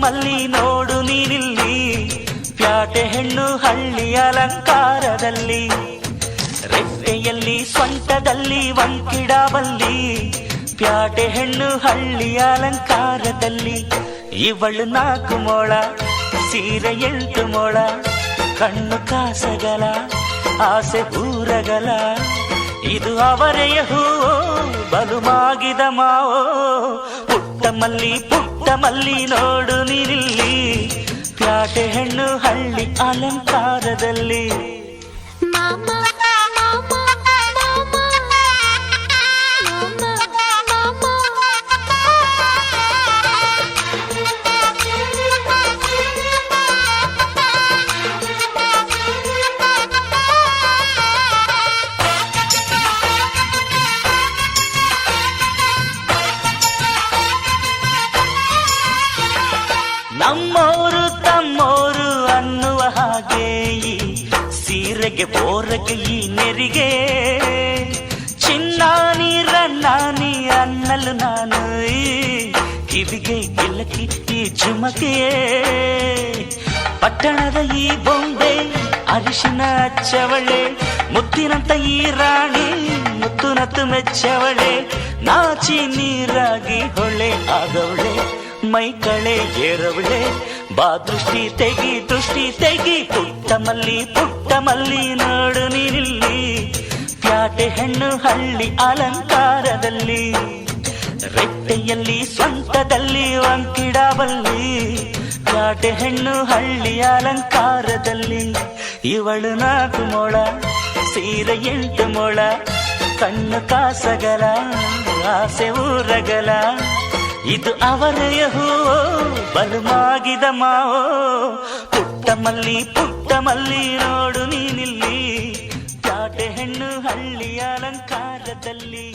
ಮಲ್ಲಿ ನೋಡು ನೀನಿಲ್ಲಿ, ಪ್ಯಾಟೆ ಹೆಣ್ಣು ಹಳ್ಳಿ ಅಲಂಕಾರದಲ್ಲಿ, ರೆಟ್ಟೆಯಲ್ಲಿ ಸ್ವಂಟದಲ್ಲಿ ವಂಕಿಡಬಲ್ಲಿ, ಪ್ಯಾಟೆ ಹೆಣ್ಣು ಹಳ್ಳಿ ಅಲಂಕಾರದಲ್ಲಿ. ಇವಳು 4 ಮೊಳ ಸೀರೆ 8 ಮೊಳ, ಕಣ್ಣು ಕಾಸಗಲ ಆಸೆ ಊರಗಲ, ಇದು ಅವರೆಯ ಹೂವೋ ಬಲುಮಾಗಿದ ಮಾವೋ. ಪುಟ್ಟ ಮಲ್ಲಿ ನೋಡು ನೀನಿಲ್ಲಿ, ಪ್ಯಾಟೆ ಹೆಣ್ಣು ಹಳ್ಳಿ ಅಲಂಕಾರದಲ್ಲಿ. ನಮ್ಮೋರು ತಮ್ಮೋರು ಅನ್ನುವ ಹಾಗೆ ಈ ಸೀರೆಗೆ ಬೋರಗೆ ಈ ನೆರಿಗೆ, ಚಿನ್ನಾನಿ ರನ್ನಾನಿ ಅನ್ನಲು ನಾನು ಈ ಕಿವಿಗೆ ಗಿಲಕಿ ಈ ಜುಮಕೆಯೇ. ಪಟ್ಟಣದ ಈ ಬೊಂಬೆ ಅರಿಶಿನ ಹಚ್ಚವಳೆ, ಮುತ್ತಿನಂತ ಈ ರಾಣಿ ಮುತ್ತುನತ್ತು ಮೆಚ್ಚವಳೆ, ನಾಚಿ ನೀರಾಗಿ ಹೊಳೆ ಆದವಳೆ, ಮೈ ಕಳೆ ಏರವಳೆ, ಬಾ ದೃಷ್ಟಿ ತೆಗಿ. ಪುಟ್ಟ ಮಲ್ಲಿ ನೋಡು ನೀನಿಲ್ಲಿ, ಪ್ಯಾಟೆ ಹೆಣ್ಣು ಹಳ್ಳಿ ಅಲಂಕಾರದಲ್ಲಿ, ರೆಟ್ಟೆಯಲ್ಲಿ ಸ್ವಂತದಲ್ಲಿ ವಂಕಿಡಬಲ್ಲಿ, ಪ್ಯಾಟೆ ಹೆಣ್ಣು ಹಳ್ಳಿ ಅಲಂಕಾರದಲ್ಲಿ. ಇವಳು 4 ಮೊಳ ಸೀರೆ 8 ಮೊಳ, ಕಣ್ಣು ಕಾಸಗಲ ಆಸೆ ಊರಗಲ, ಇದು ಅವರೆಯ ಹೂವೋ ಬಲುಮಾಗಿದ ಮಾವೋ. ಪುಟ್ಟ ಮಲ್ಲಿ ನೋಡು ನೀನಿಲ್ಲಿ, ಪ್ಯಾಟೆ ಹೆಣ್ಣು ಹಳ್ಳಿ ಅಲಂಕಾರದಲ್ಲಿ.